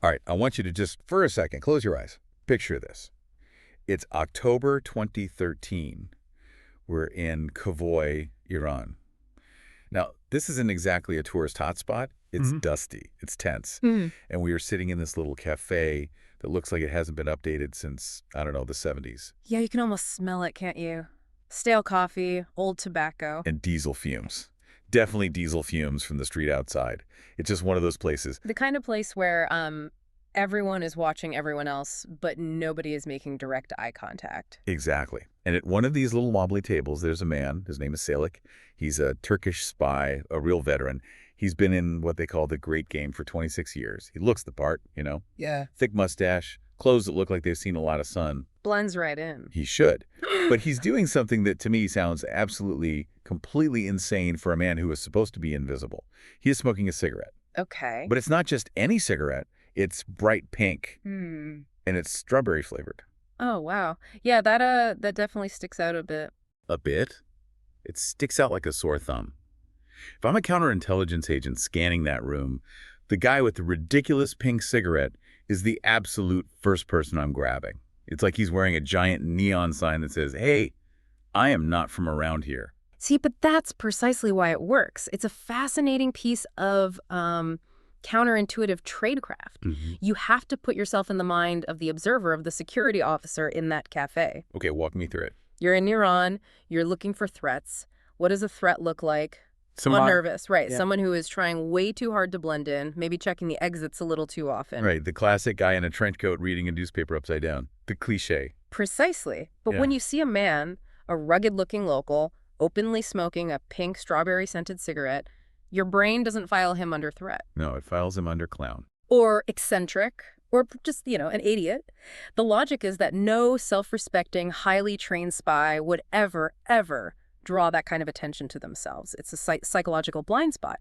All right, I want you to just, for a second, close your eyes. Picture this. It's October 2013. We're in Kavoy, Iran. Now, this isn't exactly a tourist hotspot. It's dusty. It's tense. And we are sitting in this little cafe that looks like it hasn't been updated since, I don't know, the 70s. Yeah, you can almost smell it, can't you? Stale coffee, old tobacco. And diesel fumes. Definitely diesel fumes from the street outside. It's just one of those places. The kind of place where everyone is watching everyone else, but nobody is making direct eye contact. Exactly. And at one of these little wobbly tables, there's a man. His name is Salik. He's a Turkish spy, a real veteran. He's been in what they call the Great Game for 26 years. He looks the part, you know? Yeah. Thick mustache, clothes that look like they've seen a lot of sun. Blends right in. He should. But he's doing something that to me sounds absolutely, completely insane for a man who is supposed to be invisible. He is smoking a cigarette. Okay. But it's not just any cigarette. It's bright pink. And it's strawberry flavored. Oh, wow. Yeah, that definitely sticks out a bit. A bit? It sticks out like a sore thumb. If I'm a counterintelligence agent scanning that room, the guy with the ridiculous pink cigarette is the absolute first person I'm grabbing. It's like he's wearing a giant neon sign that says, "Hey, I am not from around here." See, but that's precisely why it works. It's a fascinating piece of counterintuitive tradecraft. You have to put yourself in the mind of the observer, of the security officer in that cafe. Okay, walk me through it. You're in Iran. You're looking for threats. What does a threat look like? Someone nervous, right. Yeah. Someone who is trying way too hard to blend in, maybe checking the exits a little too often. Right, the classic guy in a trench coat reading a newspaper upside down. The cliche. Precisely. But when you see a man, a rugged-looking local, openly smoking a pink strawberry-scented cigarette, your brain doesn't file him under threat. No, it files him under clown. Or eccentric, or just, an idiot. The logic is that no self-respecting, highly trained spy would ever draw that kind of attention to themselves. It's a psychological blind spot.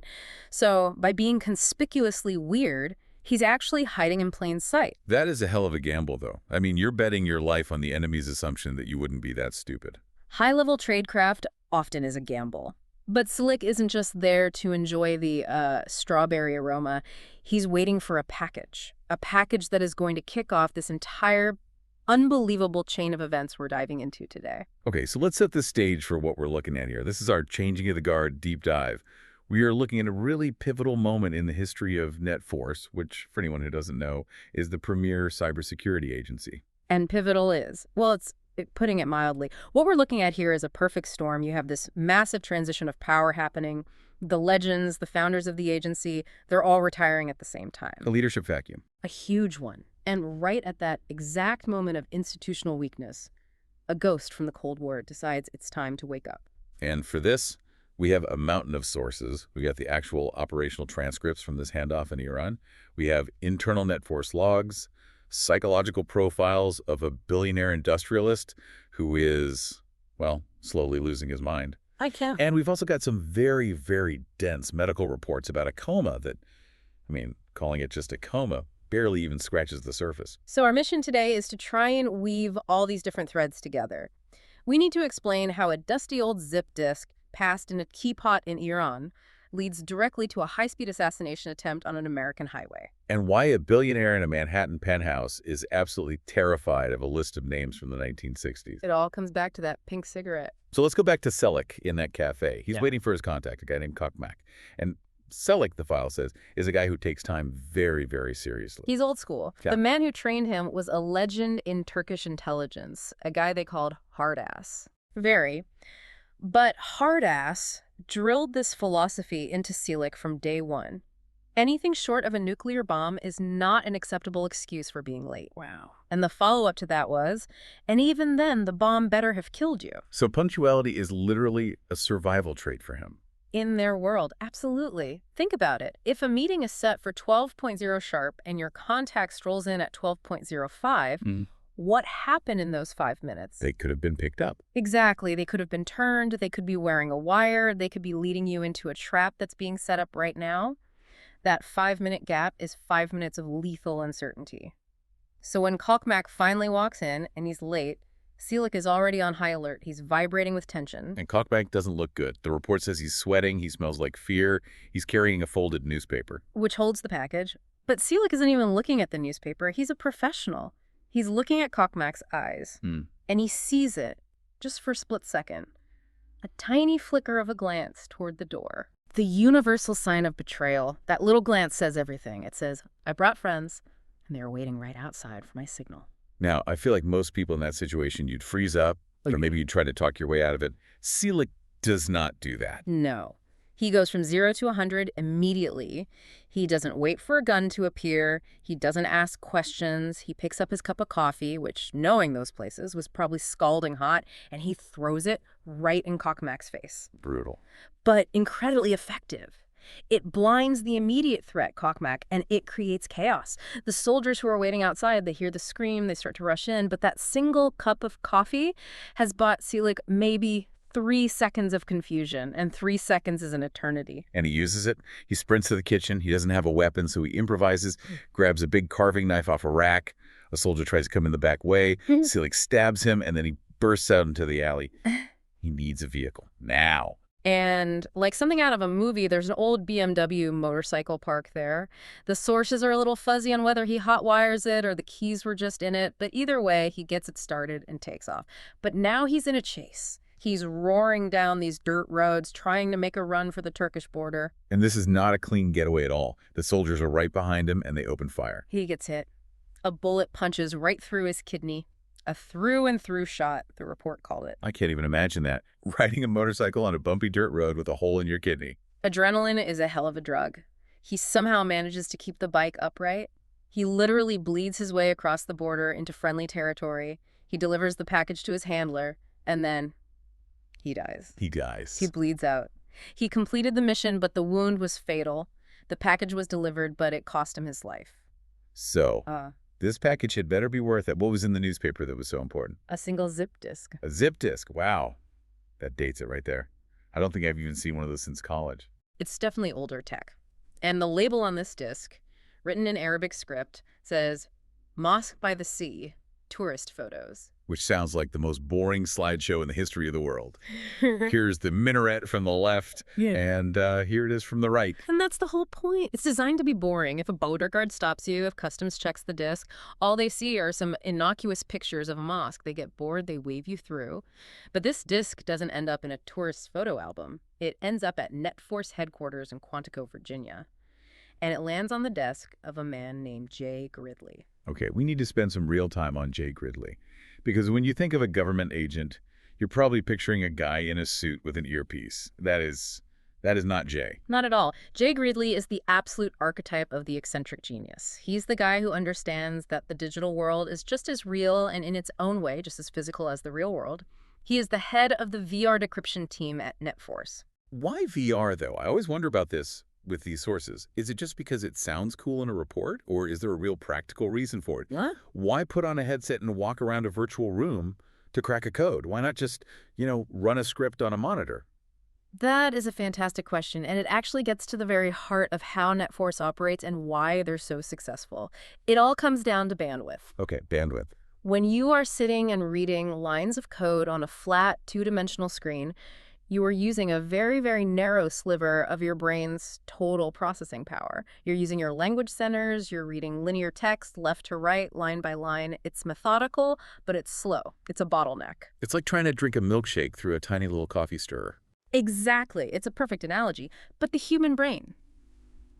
So by being conspicuously weird, he's actually hiding in plain sight. That is a hell of a gamble, though. I mean, you're betting your life on the enemy's assumption that you wouldn't be that stupid. High-level tradecraft often is a gamble. But Slick isn't just there to enjoy the strawberry aroma. He's waiting for a package that is going to kick off this entire unbelievable chain of events we're diving into today. Okay, so let's set the stage for what we're looking at here. This is our Changing of the Guard deep dive. We are looking at a really pivotal moment in the history of Net Force, which, for anyone who doesn't know, is the premier cybersecurity agency. And pivotal is, well, it's putting it mildly. What we're looking at here is a perfect storm. You have this massive transition of power happening. The legends, the founders of the agency, they're all retiring at the same time. A leadership vacuum. A huge one. And right at that exact moment of institutional weakness, a ghost from the Cold War decides it's time to wake up. And for this, we have a mountain of sources. We got the actual operational transcripts from this handoff in Iran. We have internal Net Force logs, psychological profiles of a billionaire industrialist who is, well, slowly losing his mind. I can't. And we've also got some very, very dense medical reports about a coma that, I mean, calling it just a coma barely even scratches the surface. So our mission today is to try and weave all these different threads together. We need to explain how a dusty old zip disk passed in a teapot in Iran leads directly to a high-speed assassination attempt on an American highway. And why a billionaire in a Manhattan penthouse is absolutely terrified of a list of names from the 1960s. It all comes back to that pink cigarette. So let's go back to Selig in that cafe. He's waiting for his contact, a guy named Kokmak. And Selig, the file says, is a guy who takes time very, very seriously. He's old school. Yeah. The man who trained him was a legend in Turkish intelligence, a guy they called Hardass. Very. But Hardass drilled this philosophy into Selig from day one. Anything short of a nuclear bomb is not an acceptable excuse for being late. Wow. And the follow-up to that was, and even then, the bomb better have killed you. So punctuality is literally a survival trait for him. In their world, absolutely. Think about it. If a meeting is set for 12:00 sharp and your contact strolls in at 12:05, what happened in those 5 minutes? They could have been picked up. Exactly. They could have been turned. They could be wearing a wire. They could be leading you into a trap that's being set up right now. That 5-minute gap is 5 minutes of lethal uncertainty. So when Kalkmak finally walks in and he's late, Selig is already on high alert. He's vibrating with tension. And Kalkmak doesn't look good. The report says he's sweating, he smells like fear, he's carrying a folded newspaper. Which holds the package, But Selig isn't even looking at the newspaper. He's a professional. He's looking at Cockmack's eyes, and he sees it, just for a split second. A tiny flicker of a glance toward the door. The universal sign of betrayal. That little glance says everything. It says, I brought friends, and they are waiting right outside for my signal. Now, I feel like most people in that situation, you'd freeze up, or maybe you'd try to talk your way out of it. Selig does not do that. No. He goes from 0 to 100 immediately. He doesn't wait for a gun to appear. He doesn't ask questions. He picks up his cup of coffee, which, knowing those places, was probably scalding hot, and he throws it right in Cockmack's face. Brutal. But incredibly effective. It blinds the immediate threat, Cockmack, and it creates chaos. The soldiers who are waiting outside, they hear the scream, they start to rush in, but that single cup of coffee has bought Selig maybe 3 seconds of confusion, and 3 seconds is an eternity. And he uses it. He sprints to the kitchen. He doesn't have a weapon, so he improvises, grabs a big carving knife off a rack. A soldier tries to come in the back way. Selig stabs him, and then he bursts out into the alley. He needs a vehicle. Now. And like something out of a movie, there's an old BMW motorcycle parked there. The sources are a little fuzzy on whether he hotwires it or the keys were just in it, but either way, he gets it started and takes off. But now he's in a chase. He's roaring down these dirt roads, trying to make a run for the Turkish border. And this is not a clean getaway at all. The soldiers are right behind him, and they open fire. He gets hit. A bullet punches right through his kidney. A through-and-through shot, the report called it. I can't even imagine that. Riding a motorcycle on a bumpy dirt road with a hole in your kidney. Adrenaline is a hell of a drug. He somehow manages to keep the bike upright. He literally bleeds his way across the border into friendly territory. He delivers the package to his handler, and then he dies. He dies. He bleeds out. He completed the mission, but the wound was fatal. The package was delivered, but it cost him his life. So, this package had better be worth it. What was in the newspaper that was so important? A single zip disk. A zip disk. Wow. That dates it right there. I don't think I've even seen one of those since college. It's definitely older tech. And the label on this disk, written in Arabic script, says, Mosque by the Sea, Tourist Photos. Which sounds like the most boring slideshow in the history of the world. Here's the minaret from the left, and here it is from the right. And that's the whole point. It's designed to be boring. If a border guard stops you, if customs checks the disc, all they see are some innocuous pictures of a mosque. They get bored, they wave you through. But this disc doesn't end up in a tourist photo album. It ends up at Net Force headquarters in Quantico, Virginia. And it lands on the desk of a man named Jay Gridley. Okay, we need to spend some real time on Jay Gridley. Because when you think of a government agent, you're probably picturing a guy in a suit with an earpiece. That is not Jay. Not at all. Jay Gridley is the absolute archetype of the eccentric genius. He's the guy who understands that the digital world is just as real and in its own way, just as physical as the real world. He is the head of the VR decryption team at Net Force. Why VR, though? I always wonder about this with these sources. Is it just because it sounds cool in a report, or is there a real practical reason for it? What? Why put on a headset and walk around a virtual room to crack a code? Why not just, run a script on a monitor? That is a fantastic question, and it actually gets to the very heart of how Net Force operates and why they're so successful. It all comes down to bandwidth. Okay, bandwidth. When you are sitting and reading lines of code on a flat, two-dimensional screen, you are using a very, very narrow sliver of your brain's total processing power. You're using your language centers, you're reading linear text left to right, line by line. It's methodical, but it's slow. It's a bottleneck. It's like trying to drink a milkshake through a tiny little coffee stirrer. Exactly. It's a perfect analogy. But the human brain,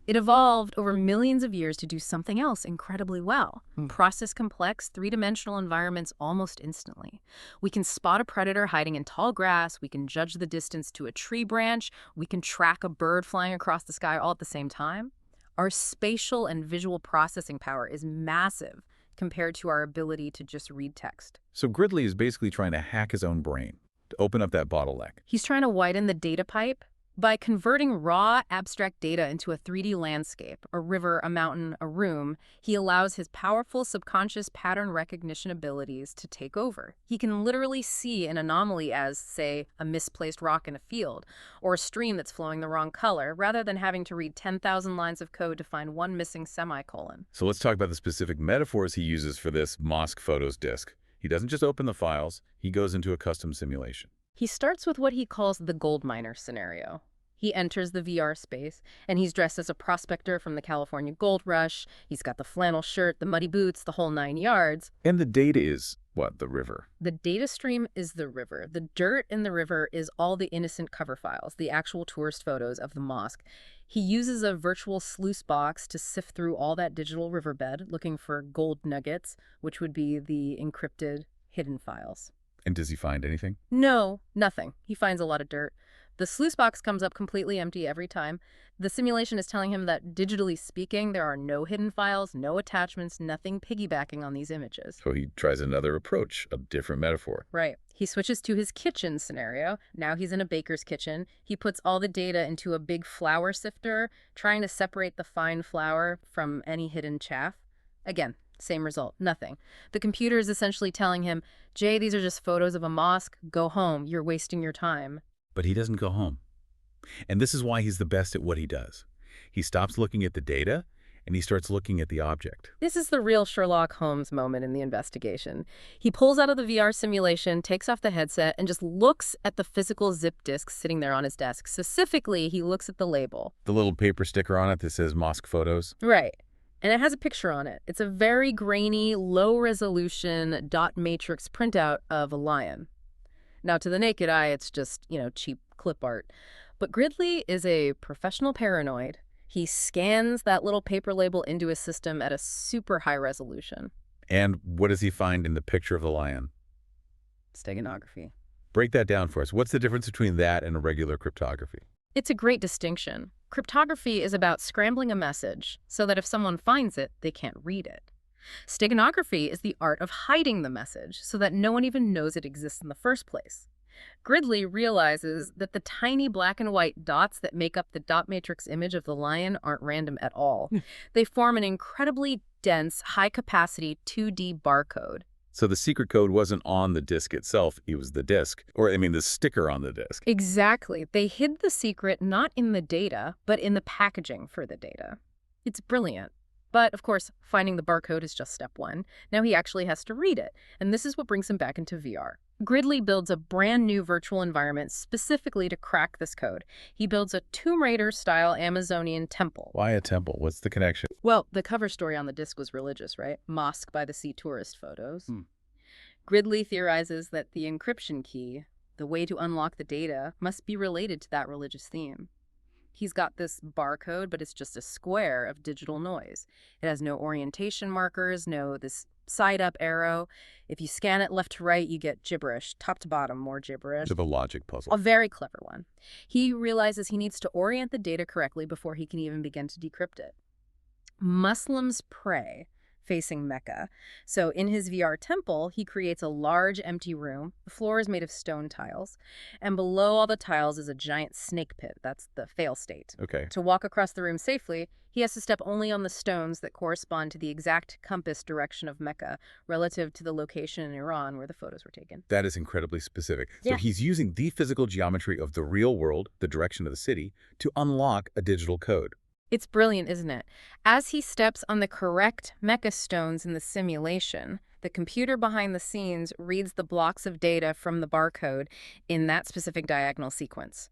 it evolved over millions of years to do something else incredibly well. Process complex, three-dimensional environments almost instantly. We can spot a predator hiding in tall grass. We can judge the distance to a tree branch. We can track a bird flying across the sky all at the same time. Our spatial and visual processing power is massive compared to our ability to just read text. So Gridley is basically trying to hack his own brain to open up that bottleneck. He's trying to widen the data pipe by converting raw, abstract data into a 3D landscape, a river, a mountain, a room. He allows his powerful subconscious pattern recognition abilities to take over. He can literally see an anomaly as, say, a misplaced rock in a field, or a stream that's flowing the wrong color, rather than having to read 10,000 lines of code to find one missing semicolon. So let's talk about the specific metaphors he uses for this mosque photos disk. He doesn't just open the files, he goes into a custom simulation. He starts with what he calls the gold miner scenario. He enters the VR space, and he's dressed as a prospector from the California gold rush. He's got the flannel shirt, the muddy boots, the whole 9 yards. And the data is, what, the river? The data stream is the river. The dirt in the river is all the innocent cover files, the actual tourist photos of the mosque. He uses a virtual sluice box to sift through all that digital riverbed, looking for gold nuggets, which would be the encrypted, hidden files. And does he find anything? No, nothing. He finds a lot of dirt. The sluice box comes up completely empty every time. The simulation is telling him that, digitally speaking, there are no hidden files, no attachments, nothing piggybacking on these images. So he tries another approach, a different metaphor. Right. He switches to his kitchen scenario. Now he's in a baker's kitchen. He puts all the data into a big flour sifter, trying to separate the fine flour from any hidden chaff. Again, same result, nothing. The computer is essentially telling him, Jay, these are just photos of a mosque. Go home. You're wasting your time. But he doesn't go home. And this is why he's the best at what he does. He stops looking at the data, and he starts looking at the object. This is the real Sherlock Holmes moment in the investigation. He pulls out of the VR simulation, takes off the headset, and just looks at the physical zip disk sitting there on his desk. Specifically, he looks at the label. The little paper sticker on it that says mosque photos. Right. And it has a picture on it. It's a very grainy, low-resolution dot matrix printout of a lion. Now, to the naked eye, it's just, cheap clip art. But Gridley is a professional paranoid. He scans that little paper label into his system at a super high resolution. And what does he find in the picture of the lion? Steganography. Break that down for us. What's the difference between that and a regular cryptography? It's a great distinction. Cryptography is about scrambling a message so that if someone finds it, they can't read it. Steganography is the art of hiding the message so that no one even knows it exists in the first place. Gridley realizes that the tiny black and white dots that make up the dot matrix image of the lion aren't random at all. They form an incredibly dense, high-capacity 2D barcode. So the secret code wasn't on the disk itself, it was the disk, the sticker on the disk. Exactly. They hid the secret not in the data, but in the packaging for the data. It's brilliant. But, of course, finding the barcode is just step one. Now he actually has to read it, and this is what brings him back into VR. Gridley builds a brand new virtual environment specifically to crack this code. He builds a Tomb Raider-style Amazonian temple. Why a temple? What's the connection? Well, the cover story on the disc was religious, right? Mosque by the Sea tourist photos. Gridley theorizes that the encryption key, the way to unlock the data, must be related to that religious theme. He's got this barcode, but it's just a square of digital noise. It has no orientation markers, no this side-up arrow. If you scan it left to right, you get gibberish. Top to bottom, more gibberish. To the logic puzzle. A very clever one. He realizes he needs to orient the data correctly before he can even begin to decrypt it. Muslims pray facing Mecca. So in his VR temple, he creates a large empty room. The floor is made of stone tiles. And below all the tiles is a giant snake pit. That's the fail state. Okay. To walk across the room safely, he has to step only on the stones that correspond to the exact compass direction of Mecca relative to the location in Iran where the photos were taken. That is incredibly specific. Yeah. So he's using the physical geometry of the real world, the direction of the city, to unlock a digital code. It's brilliant, isn't it? As he steps on the correct Mecca stones in the simulation, the computer behind the scenes reads the blocks of data from the barcode in that specific diagonal sequence.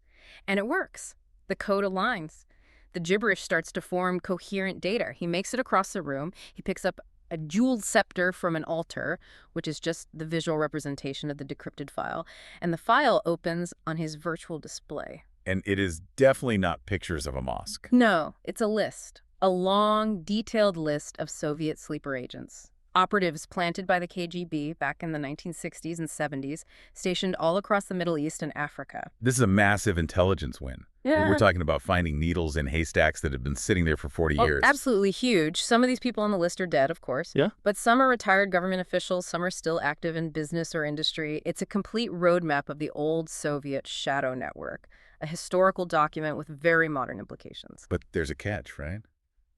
And it works. The code aligns. The gibberish starts to form coherent data. He makes it across the room. He picks up a jeweled scepter from an altar, which is just the visual representation of the decrypted file. And the file opens on his virtual display. And it is definitely not pictures of a mosque. No, it's a list. A long, detailed list of Soviet sleeper agents. Operatives planted by the KGB back in the 1960s and 70s, stationed all across the Middle East and Africa. This is a massive intelligence win. Yeah. We're talking about finding needles in haystacks that have been sitting there for 40 years. Absolutely huge. Some of these people on the list are dead, of course. Yeah. But some are retired government officials, some are still active in business or industry. It's a complete roadmap of the old Soviet shadow network, a historical document with very modern implications. But there's a catch, right?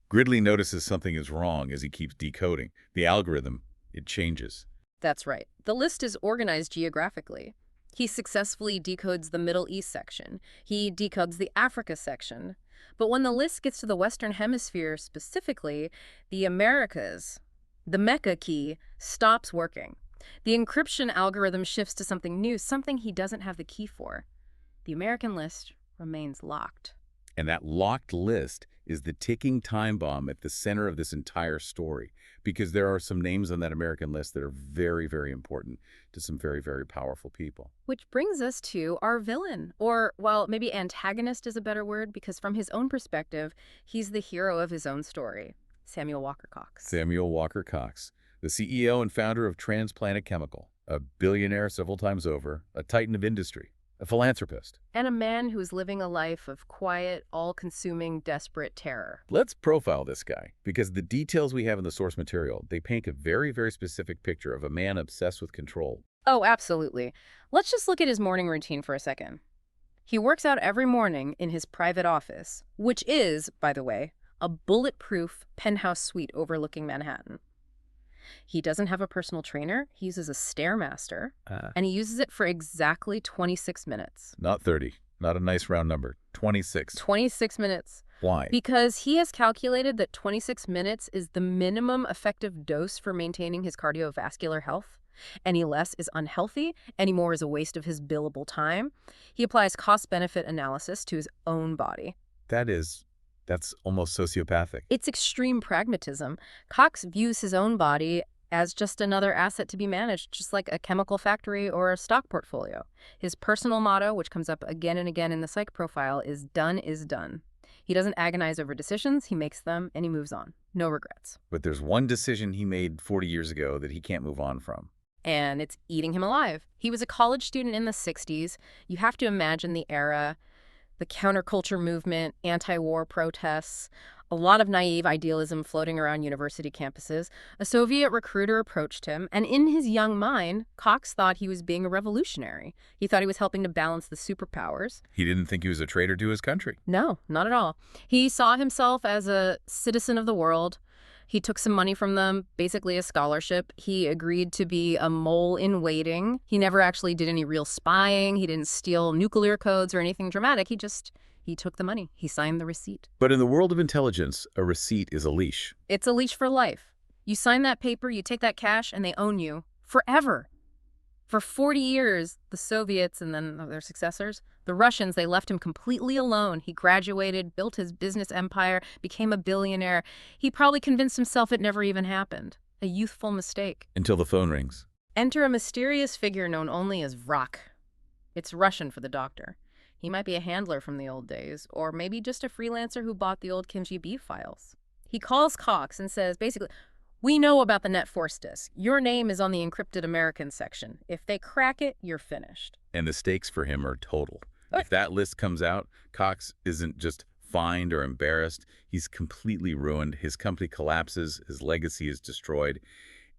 Gridley notices something is wrong as he keeps decoding. The algorithm, it changes. That's right. The list is organized geographically. He successfully decodes the Middle East section. He decodes the Africa section. But when the list gets to the Western Hemisphere specifically, the Americas, the Mecca key, stops working. The encryption algorithm shifts to something new, something he doesn't have the key for. The American list remains locked. And that locked list is the ticking time bomb at the center of this entire story, because there are some names on that American list that are very, very important to some very, very powerful people. Which brings us to our villain, or, well, maybe antagonist is a better word, because from his own perspective, he's the hero of his own story, Samuel Walker Cox. Samuel Walker Cox, the CEO and founder of Transplanted Chemical, a billionaire several times over, a titan of industry, a philanthropist. And a man who's living a life of quiet, all-consuming, desperate terror. Let's profile this guy, because the details we have in the source material, they paint a very, very specific picture of a man obsessed with control. Oh, absolutely. Let's just look at his morning routine for a second. He works out every morning in his private office, which is, by the way, a bulletproof penthouse suite overlooking Manhattan. He doesn't have a personal trainer. He uses a Stairmaster, and he uses it for exactly 26 minutes. Not 30. Not a nice round number. 26. 26 minutes. Why? Because he has calculated that 26 minutes is the minimum effective dose for maintaining his cardiovascular health. Any less is unhealthy, any more is a waste of his billable time. He applies cost-benefit analysis to his own body. That's almost sociopathic. It's extreme pragmatism. Cox views his own body as just another asset to be managed, just like a chemical factory or a stock portfolio. His personal motto, which comes up again and again in the psych profile, is done is done. He doesn't agonize over decisions, he makes them, and he moves on. No regrets. But there's one decision he made 40 years ago that he can't move on from. And it's eating him alive. He was a college student in the 60s. You have to imagine the era, the counterculture movement, anti-war protests, a lot of naive idealism floating around university campuses. A Soviet recruiter approached him, and in his young mind, Cox thought he was being a revolutionary. He thought he was helping to balance the superpowers. He didn't think he was a traitor to his country. No, not at all. He saw himself as a citizen of the world. He took some money from them, basically a scholarship. He agreed to be a mole in waiting. He never actually did any real spying. He didn't steal nuclear codes or anything dramatic. He took the money. He signed the receipt. But in the world of intelligence, a receipt is a leash. It's a leash for life. You sign that paper, you take that cash, and they own you forever. For 40 years, the Soviets and then their successors, the Russians, they left him completely alone. He graduated, built his business empire, became a billionaire. He probably convinced himself it never even happened. A youthful mistake. Until the phone rings. Enter a mysterious figure known only as Vrak. It's Russian for the doctor. He might be a handler from the old days, or maybe just a freelancer who bought the old KGB files. He calls Cox and says, basically, we know about the Net Force disk. Your name is on the encrypted American section. If they crack it, you're finished. And the stakes for him are total. If that list comes out, Cox isn't just fined or embarrassed. He's completely ruined. His company collapses. His legacy is destroyed.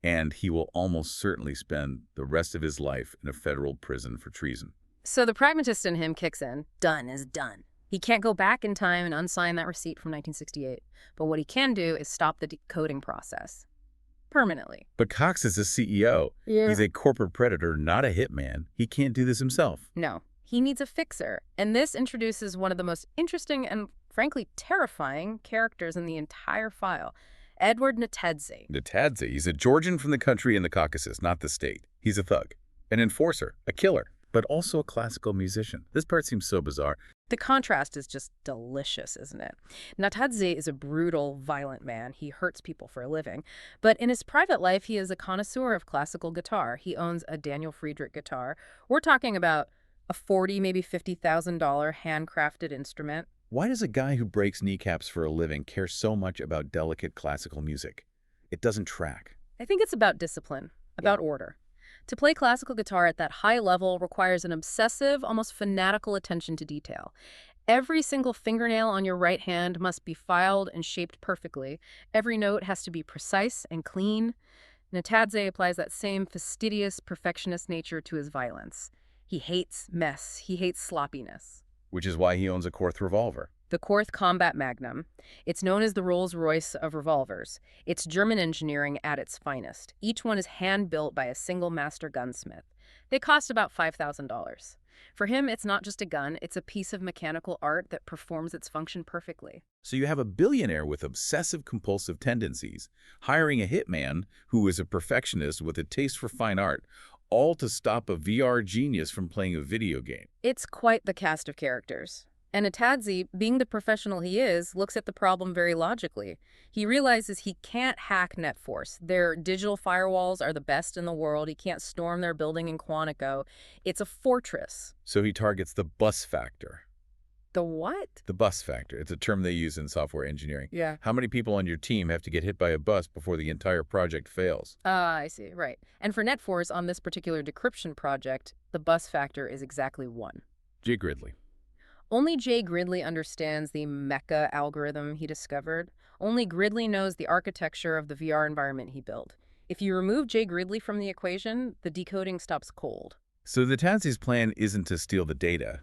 And he will almost certainly spend the rest of his life in a federal prison for treason. So the pragmatist in him kicks in. Done is done. He can't go back in time and unsign that receipt from 1968. But what he can do is stop the decoding process. Permanently. But Cox is a CEO. Yeah. He's a corporate predator, not a hitman. He can't do this himself. No. He needs a fixer. And this introduces one of the most interesting and, frankly, terrifying characters in the entire file. Edward Natadze. Natadze. He's a Georgian from the country in the Caucasus, not the state. He's a thug, an enforcer, a killer, but also a classical musician. This part seems so bizarre. The contrast is just delicious, isn't it? Natadze is a brutal, violent man. He hurts people for a living. But in his private life, he is a connoisseur of classical guitar. He owns a Daniel Friedrich guitar. We're talking about a $40,000, maybe $50,000 handcrafted instrument. Why does a guy who breaks kneecaps for a living care so much about delicate classical music? It doesn't track. I think it's about discipline, about order. To play classical guitar at that high level requires an obsessive, almost fanatical attention to detail. Every single fingernail on your right hand must be filed and shaped perfectly. Every note has to be precise and clean. Natadze applies that same fastidious, perfectionist nature to his violence. He hates mess. He hates sloppiness. Which is why he owns a Korth revolver. The Korth Combat Magnum. It's known as the Rolls-Royce of revolvers. It's German engineering at its finest. Each one is hand-built by a single master gunsmith. They cost about $5,000. For him, it's not just a gun, it's a piece of mechanical art that performs its function perfectly. So you have a billionaire with obsessive-compulsive tendencies, hiring a hitman who is a perfectionist with a taste for fine art, all to stop a VR genius from playing a video game. It's quite the cast of characters. And Atadzi, being the professional he is, looks at the problem very logically. He realizes he can't hack Net Force. Their digital firewalls are the best in the world. He can't storm their building in Quantico. It's a fortress. So he targets the bus factor. The what? The bus factor. It's a term they use in software engineering. Yeah. How many people on your team have to get hit by a bus before the entire project fails? Ah, I see. Right. And for Net Force, on this particular decryption project, the bus factor is exactly 1. Jay Gridley. Only Jay Gridley understands the mecha algorithm he discovered. Only Gridley knows the architecture of the VR environment he built. If you remove Jay Gridley from the equation, the decoding stops cold. So the Tadzi's plan isn't to steal the data.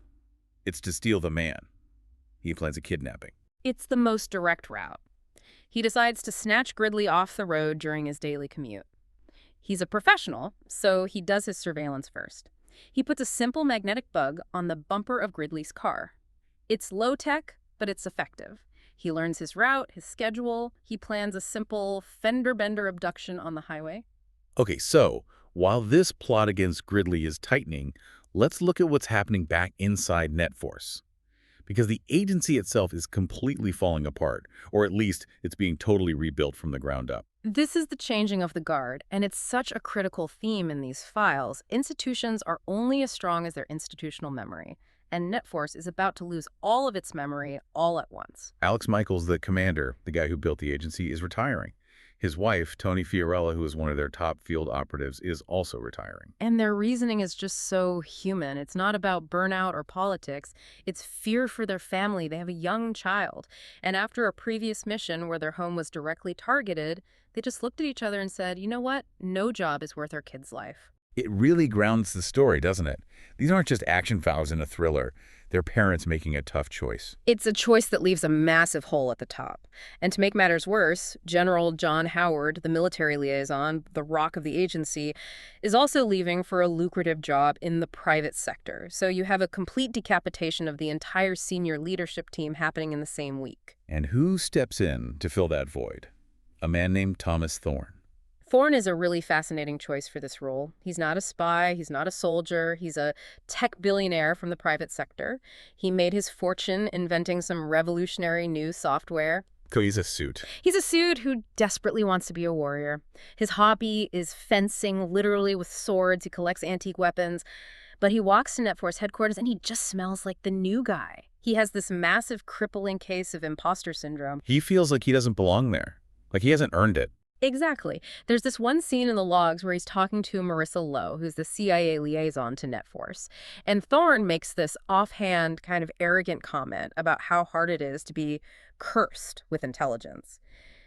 It's to steal the man. He plans a kidnapping. It's the most direct route. He decides to snatch Gridley off the road during his daily commute. He's a professional, so he does his surveillance first. He puts a simple magnetic bug on the bumper of Gridley's car. It's low-tech, but it's effective. He learns his route, his schedule. He plans a simple fender-bender abduction on the highway. Okay, so while this plot against Gridley is tightening, let's look at what's happening back inside Net Force. Because the agency itself is completely falling apart, or at least it's being totally rebuilt from the ground up. This is the changing of the guard, and it's such a critical theme in these files. Institutions are only as strong as their institutional memory, and Net Force is about to lose all of its memory all at once. Alex Michaels, the commander, the guy who built the agency, is retiring. His wife, Tony Fiorella, who is one of their top field operatives, is also retiring. And their reasoning is just so human. It's not about burnout or politics. It's fear for their family. They have a young child. And after a previous mission where their home was directly targeted, they just looked at each other and said, you know what? No job is worth our kid's life. It really grounds the story, doesn't it? These aren't just action files in a thriller. They're parents making a tough choice. It's a choice that leaves a massive hole at the top. And to make matters worse, General John Howard, the military liaison, the rock of the agency, is also leaving for a lucrative job in the private sector. So you have a complete decapitation of the entire senior leadership team happening in the same week. And who steps in to fill that void? A man named Thomas Thorne. Thorne is a really fascinating choice for this role. He's not a spy, he's not a soldier, he's a tech billionaire from the private sector. He made his fortune inventing some revolutionary new software. So he's a suit. He's a suit who desperately wants to be a warrior. His hobby is fencing, literally with swords. He collects antique weapons. But he walks to Net Force headquarters and he just smells like the new guy. He has this massive crippling case of imposter syndrome. He feels like he doesn't belong there. Like he hasn't earned it. Exactly. There's this one scene in the logs where he's talking to Marissa Lowe, who's the CIA liaison to Net Force. And Thorne makes this offhand, kind of arrogant comment about how hard it is to be cursed with intelligence.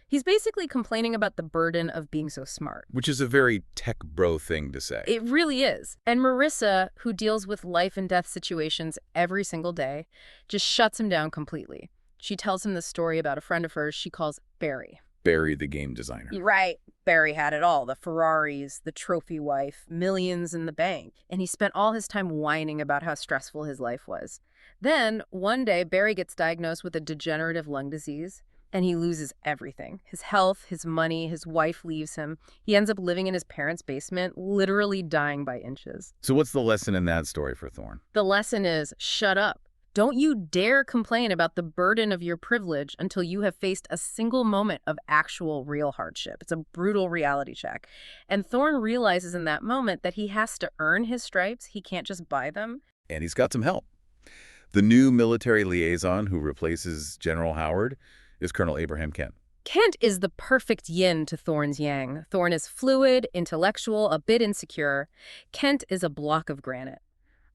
He's basically complaining about the burden of being so smart. Which is a very tech bro thing to say. It really is. And Marissa, who deals with life and death situations every single day, just shuts him down completely. She tells him the story about a friend of hers she calls Barry. Barry, the game designer. Right. Barry had it all. The Ferraris, the trophy wife, millions in the bank. And he spent all his time whining about how stressful his life was. Then, one day, Barry gets diagnosed with a degenerative lung disease, and he loses everything. His health, his money, his wife leaves him. He ends up living in his parents' basement, literally dying by inches. So what's the lesson in that story for Thorne? The lesson is, shut up. Don't you dare complain about the burden of your privilege until you have faced a single moment of actual real hardship. It's a brutal reality check. And Thorne realizes in that moment that he has to earn his stripes. He can't just buy them. And he's got some help. The new military liaison who replaces General Howard is Colonel Abraham Kent. Kent is the perfect yin to Thorne's yang. Thorne is fluid, intellectual, a bit insecure. Kent is a block of granite,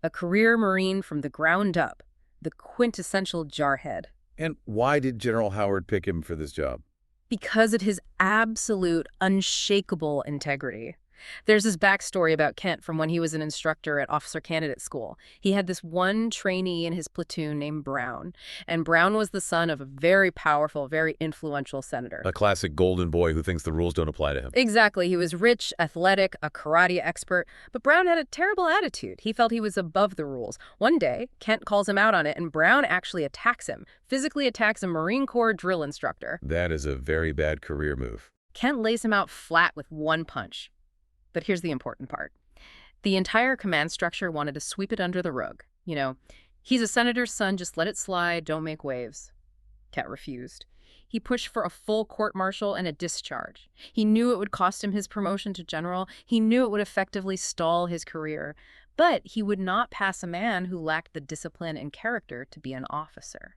a career Marine from the ground up. The quintessential jarhead. And why did General Howard pick him for this job? Because of his absolute, unshakable integrity. There's this backstory about Kent from when he was an instructor at officer candidate school. He had this one trainee in his platoon named Brown, and Brown was the son of a very powerful, very influential senator. A classic golden boy who thinks the rules don't apply to him. Exactly. He was rich, athletic, a karate expert, but Brown had a terrible attitude. He felt he was above the rules. One day, Kent calls him out on it, and Brown actually attacks him, physically attacks a Marine Corps drill instructor. That is a very bad career move. Kent lays him out flat with one punch. But here's the important part. The entire command structure wanted to sweep it under the rug. You know, He's a senator's son, just let it slide, don't make waves. Ket refused. He pushed for a full court-martial and a discharge. He knew it would cost him his promotion to general. He knew it would effectively stall his career. But he would not pass a man who lacked the discipline and character to be an officer.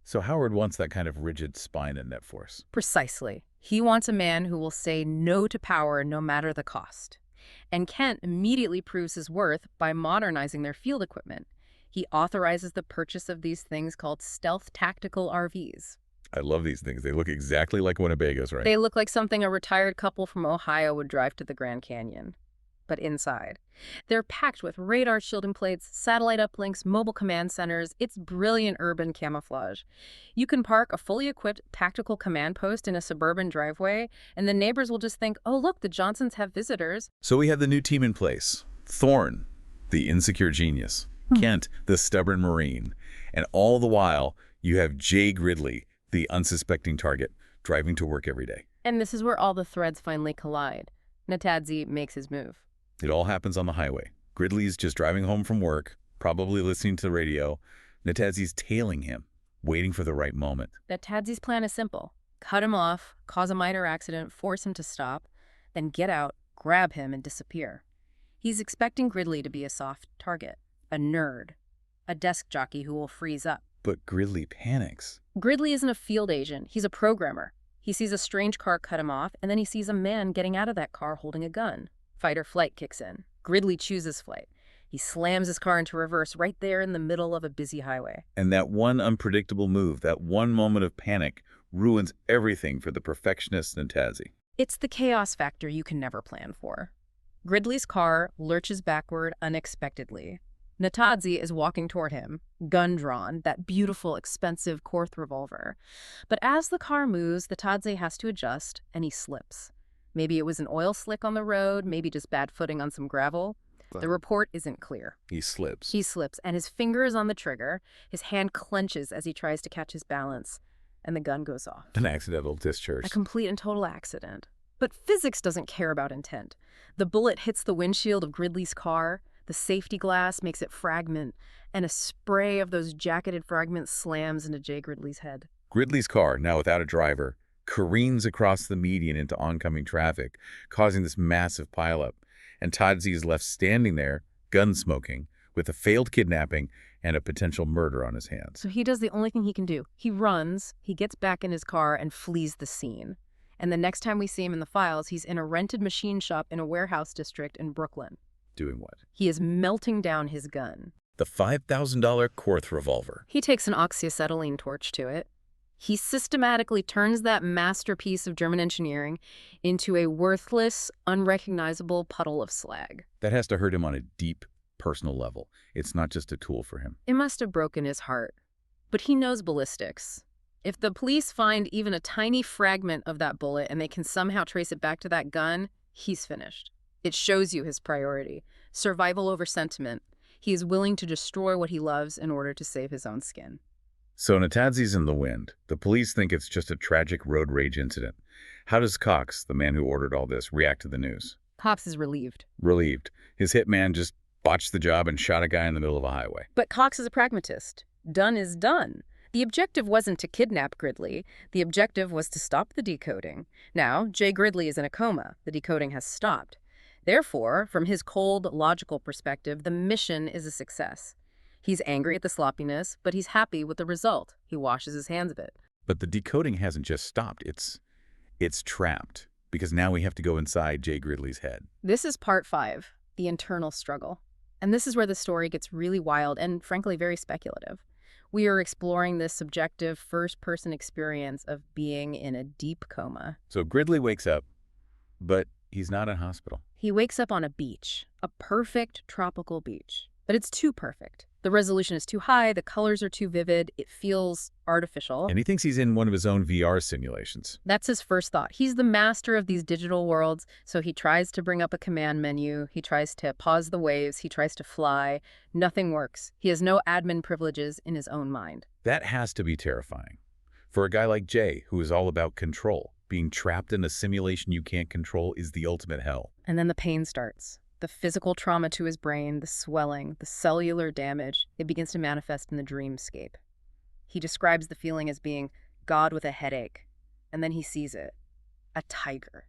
So Howard wants that kind of rigid spine in Net Force. Precisely. He wants a man who will say no to power no matter the cost. And Kent immediately proves his worth by modernizing their field equipment. He authorizes the purchase of these things called stealth tactical RVs. I love these things. They look exactly like Winnebago's, right? They look like something a retired couple from Ohio would drive to the Grand Canyon. But inside, they're packed with radar shielding plates, satellite uplinks, mobile command centers. It's brilliant urban camouflage. You can park a fully equipped tactical command post in a suburban driveway, and the neighbors will just think, oh, look, the Johnsons have visitors. So we have the new team in place. Thorne, the insecure genius. Kent, the stubborn Marine. And all the while, you have Jay Gridley, the unsuspecting target, driving to work every day. And this is where all the threads finally collide. Natadze makes his move. It all happens on the highway. Gridley's just driving home from work, probably listening to the radio. Natadze's tailing him, waiting for the right moment. Natadze's plan is simple. Cut him off, cause a minor accident, force him to stop, then get out, grab him, and disappear. He's expecting Gridley to be a soft target, a nerd, a desk jockey who will freeze up. But Gridley panics. Gridley isn't a field agent. He's a programmer. He sees a strange car cut him off, and then he sees a man getting out of that car holding a gun. Fight or flight kicks in. Gridley chooses flight. He slams his car into reverse right there in the middle of a busy highway. And that one unpredictable move, that one moment of panic, ruins everything for the perfectionist Natadze. It's the chaos factor you can never plan for. Gridley's car lurches backward unexpectedly. Natadze is walking toward him, gun drawn, that beautiful, expensive Korth revolver. But as the car moves, Natadze has to adjust, and he slips. Maybe it was an oil slick on the road, maybe just bad footing on some gravel. The report isn't clear. He slips. He slips, and his finger is on the trigger. His hand clenches as he tries to catch his balance, and the gun goes off. An accidental discharge. A complete and total accident. But physics doesn't care about intent. The bullet hits the windshield of Gridley's car. The safety glass makes it fragment, and a spray of those jacketed fragments slams into Jay Gridley's head. Gridley's car, now without a driver, careens across the median into oncoming traffic, causing this massive pileup. And Tadze is left standing there, gun smoking, with a failed kidnapping and a potential murder on his hands. So he does the only thing he can do. He runs, he gets back in his car, and flees the scene. And the next time we see him in the files, he's in a rented machine shop in a warehouse district in Brooklyn. Doing what? He is melting down his gun. The $5,000 Korth revolver. He takes an oxyacetylene torch to it. He systematically turns that masterpiece of German engineering into a worthless, unrecognizable puddle of slag. That has to hurt him on a deep, personal level. It's not just a tool for him. It must have broken his heart. But he knows ballistics. If the police find even a tiny fragment of that bullet and they can somehow trace it back to that gun, he's finished. It shows you his priority. Survival over sentiment. He is willing to destroy what he loves in order to save his own skin. So Natadze's in the wind. The police think it's just a tragic road rage incident. How does Cox, the man who ordered all this, react to the news? Cox is relieved. Relieved. His hitman just botched the job and shot a guy in the middle of a highway. But Cox is a pragmatist. Done is done. The objective wasn't to kidnap Gridley. The objective was to stop the decoding. Now, Jay Gridley is in a coma. The decoding has stopped. Therefore, from his cold, logical perspective, the mission is a success. He's angry at the sloppiness, but he's happy with the result. He washes his hands of it. But the decoding hasn't just stopped. It's trapped, because now we have to go inside Jay Gridley's head. This is part 5, the internal struggle. And this is where the story gets really wild and, frankly, very speculative. We are exploring this subjective first-person experience of being in a deep coma. So Gridley wakes up, but he's not in hospital. He wakes up on a beach, a perfect tropical beach. But it's too perfect. The resolution is too high, the colors are too vivid, it feels artificial. And he thinks he's in one of his own VR simulations. That's his first thought. He's the master of these digital worlds, so he tries to bring up a command menu, he tries to pause the waves, he tries to fly. Nothing works. He has no admin privileges in his own mind. That has to be terrifying. For a guy like Jay, who is all about control, being trapped in a simulation you can't control is the ultimate hell. And then the pain starts. The physical trauma to his brain, the swelling, the cellular damage, it begins to manifest in the dreamscape. He describes the feeling as being God with a headache, and then he sees it. A tiger,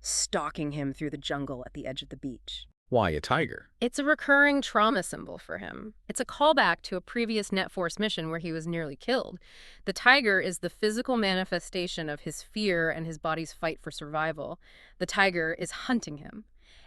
stalking him through the jungle at the edge of the beach. Why a tiger? It's a recurring trauma symbol for him. It's a callback to a previous Net Force mission where he was nearly killed. The tiger is the physical manifestation of his fear and his body's fight for survival. The tiger is hunting him.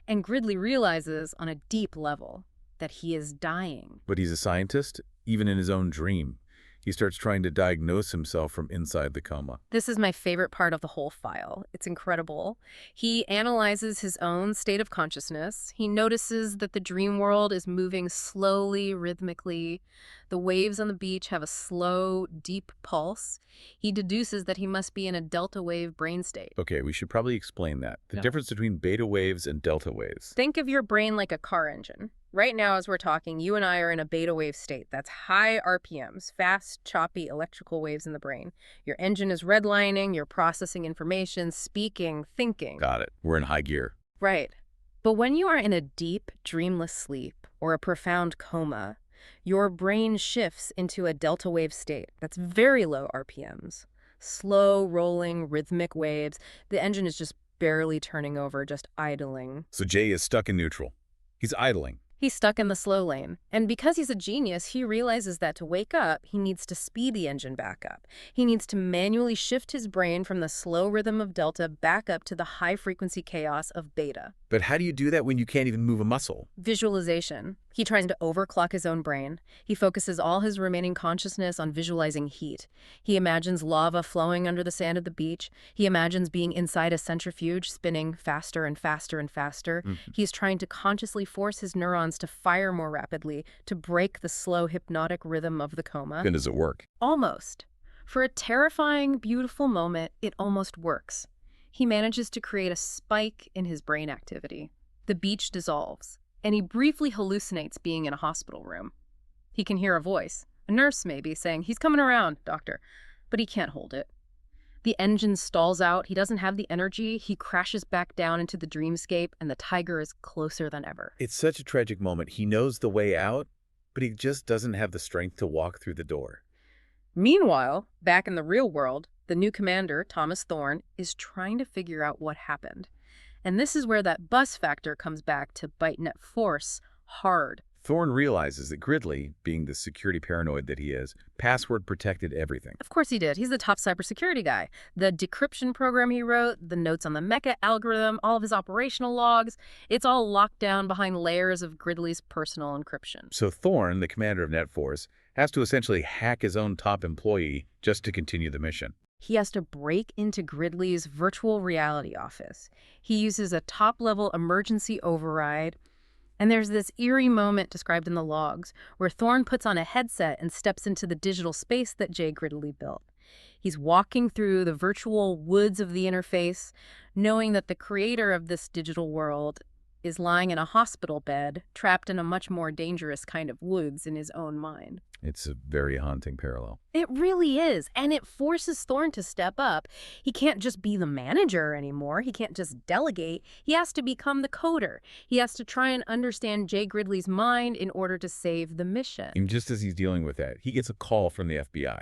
And Gridley realizes on a deep level that he is dying. But he's a scientist, even in his own dream. He starts trying to diagnose himself from inside the coma. This is my favorite part of the whole file. It's incredible. He analyzes his own state of consciousness. He notices that the dream world is moving slowly, rhythmically. The waves on the beach have a slow, deep pulse. He deduces that he must be in a delta wave brain state. Okay, we should probably explain that. The Yeah. difference between beta waves and delta waves. Think of your brain like a car engine. Right now, as we're talking, you and I are in a beta wave state. That's high RPMs, fast, choppy electrical waves in the brain. Your engine is redlining, you're processing information, speaking, thinking. Got it. We're in high gear. Right. But when you are in a deep, dreamless sleep or a profound coma, your brain shifts into a delta wave state. That's very low RPMs. Slow, rolling, rhythmic waves. The engine is just barely turning over, just idling. So Jay is stuck in neutral. He's idling. He's stuck in the slow lane. And because he's a genius, he realizes that to wake up, he needs to speed the engine back up. He needs to manually shift his brain from the slow rhythm of delta back up to the high-frequency chaos of beta. But how do you do that when you can't even move a muscle? Visualization. He tries to overclock his own brain. He focuses all his remaining consciousness on visualizing heat. He imagines lava flowing under the sand of the beach. He imagines being inside a centrifuge, spinning faster and faster and faster. He's trying to consciously force his neurons to fire more rapidly, to break the slow hypnotic rhythm of the coma. And does it work? Almost. For a terrifying, beautiful moment, it almost works. He manages to create a spike in his brain activity. The beach dissolves, and he briefly hallucinates being in a hospital room. He can hear a voice, a nurse maybe, saying, "He's coming around, doctor," but he can't hold it. The engine stalls out, he doesn't have the energy, he crashes back down into the dreamscape, and the tiger is closer than ever. It's such a tragic moment. He knows the way out, but he just doesn't have the strength to walk through the door. Meanwhile, back in the real world, the new commander, Thomas Thorne, is trying to figure out what happened. And this is where that bus factor comes back to bite Net Force hard. Thorne realizes that Gridley, being the security paranoid that he is, password protected everything. Of course he did. He's the top cybersecurity guy. The decryption program he wrote, the notes on the mecha algorithm, all of his operational logs, it's all locked down behind layers of Gridley's personal encryption. So Thorne, the commander of Net Force, has to essentially hack his own top employee just to continue the mission. He has to break into Gridley's virtual reality office. He uses a top-level emergency override. And there's this eerie moment described in the logs where Thorne puts on a headset and steps into the digital space that Jay Gridley built. He's walking through the virtual woods of the interface, knowing that the creator of this digital world is lying in a hospital bed, trapped in a much more dangerous kind of woods in his own mind. It's a very haunting parallel. It really is, and it forces Thorne to step up. He can't just be the manager anymore. He can't just delegate. He has to become the coder. He has to try and understand Jay Gridley's mind in order to save the mission. And just as he's dealing with that, he gets a call from the FBI.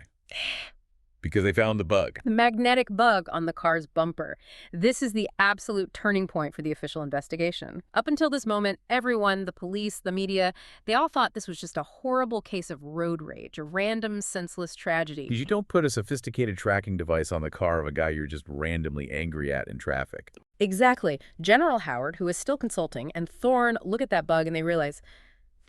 Because they found the bug. The magnetic bug on the car's bumper. This is the absolute turning point for the official investigation. Up until this moment, everyone, the police, the media, they all thought this was just a horrible case of road rage, a random, senseless tragedy. Because you don't put a sophisticated tracking device on the car of a guy you're just randomly angry at in traffic. Exactly. General Howard, who is still consulting, and Thorne look at that bug and they realize,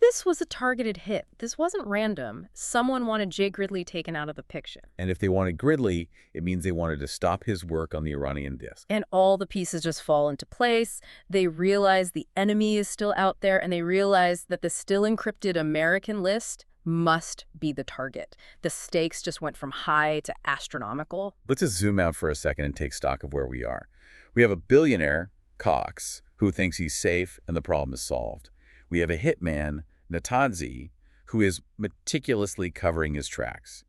this was a targeted hit. This wasn't random. Someone wanted Jay Gridley taken out of the picture. And if they wanted Gridley, it means they wanted to stop his work on the Iranian disk. And all the pieces just fall into place. They realize the enemy is still out there, and they realize that the still encrypted American list must be the target. The stakes just went from high to astronomical. Let's just zoom out for a second and take stock of where we are. We have a billionaire, Cox, who thinks he's safe and the problem is solved. We have a hitman, Natanzi, who is meticulously covering his tracks.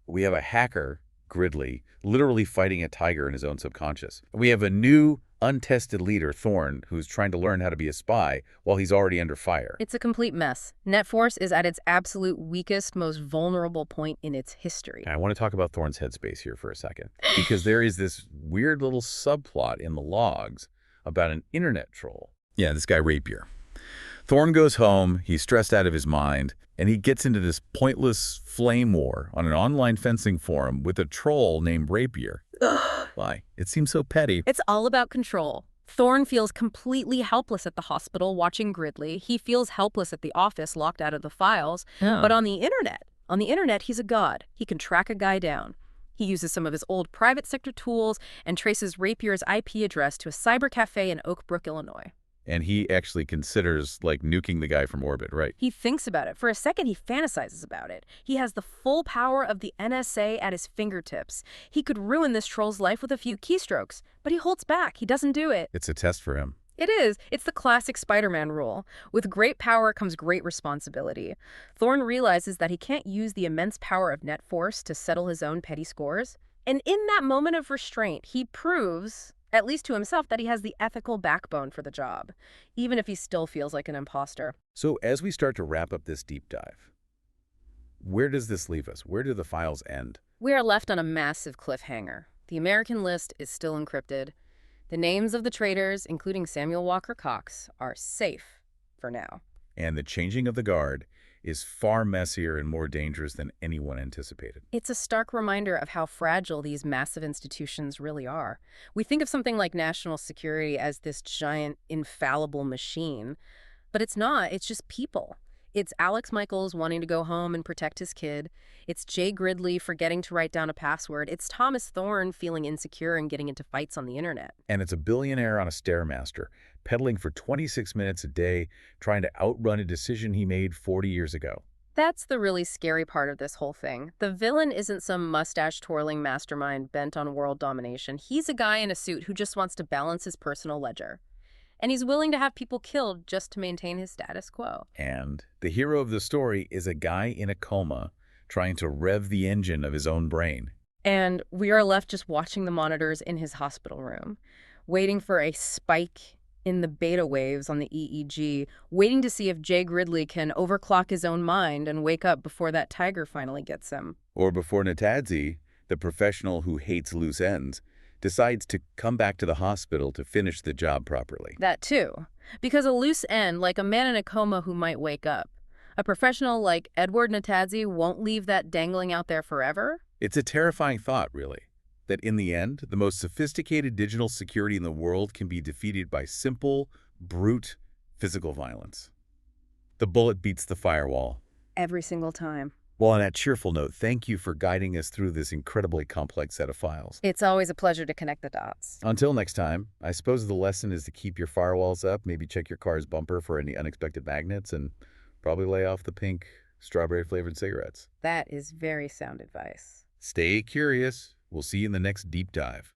We have a hacker, Gridley, literally fighting a tiger in his own subconscious. We have a new, untested leader, Thorn, who's trying to learn how to be a spy while he's already under fire. It's a complete mess. Net Force is at its absolute weakest, most vulnerable point in its history. I want to talk about Thorn's headspace here for a second, because there is this weird little subplot in the logs about an internet troll. Yeah, this guy Rapier. Thorn goes home, he's stressed out of his mind, and he gets into this pointless flame war on an online fencing forum with a troll named Rapier. Ugh. Why? It seems so petty. It's all about control. Thorn feels completely helpless at the hospital watching Gridley. He feels helpless at the office locked out of the files. Yeah. But on the internet, he's a god. He can track a guy down. He uses some of his old private sector tools and traces Rapier's IP address to a cyber cafe in Oak Brook, Illinois. And he actually considers, like, nuking the guy from orbit, right? He thinks about it. For a second, he fantasizes about it. He has the full power of the NSA at his fingertips. He could ruin this troll's life with a few keystrokes, but he holds back. He doesn't do it. It's a test for him. It is. It's the classic Spider-Man rule. With great power comes great responsibility. Thorn realizes that he can't use the immense power of Net Force to settle his own petty scores. And in that moment of restraint, he proves, at least to himself, that he has the ethical backbone for the job, even if he still feels like an imposter. So as we start to wrap up this deep dive, where does this leave us? Where do the files end? We are left on a massive cliffhanger. The American list is still encrypted. The names of the traitors, including Samuel Walker Cox, are safe for now. And the changing of the guard is far messier and more dangerous than anyone anticipated. It's a stark reminder of how fragile these massive institutions really are. We think of something like national security as this giant, infallible machine, but it's not. It's just people. It's Alex Michaels wanting to go home and protect his kid. It's Jay Gridley forgetting to write down a password. It's Thomas Thorn feeling insecure and getting into fights on the internet. And it's a billionaire on a Stairmaster, pedaling for 26 minutes a day, trying to outrun a decision he made 40 years ago. That's the really scary part of this whole thing. The villain isn't some mustache-twirling mastermind bent on world domination. He's a guy in a suit who just wants to balance his personal ledger. And he's willing to have people killed just to maintain his status quo. And the hero of the story is a guy in a coma trying to rev the engine of his own brain. And we are left just watching the monitors in his hospital room, waiting for a spike in the beta waves on the EEG, waiting to see if Jay Gridley can overclock his own mind and wake up before that tiger finally gets him. Or before Natadze, the professional who hates loose ends, decides to come back to the hospital to finish the job properly. That too. Because a loose end, like a man in a coma who might wake up, a professional like Edward Natadze won't leave that dangling out there forever. It's a terrifying thought, really, that in the end, the most sophisticated digital security in the world can be defeated by simple, brute physical violence. The bullet beats the firewall. Every single time. Well, on that cheerful note, thank you for guiding us through this incredibly complex set of files. It's always a pleasure to connect the dots. Until next time, I suppose the lesson is to keep your firewalls up, maybe check your car's bumper for any unexpected magnets, and probably lay off the pink strawberry-flavored cigarettes. That is very sound advice. Stay curious. We'll see you in the next deep dive.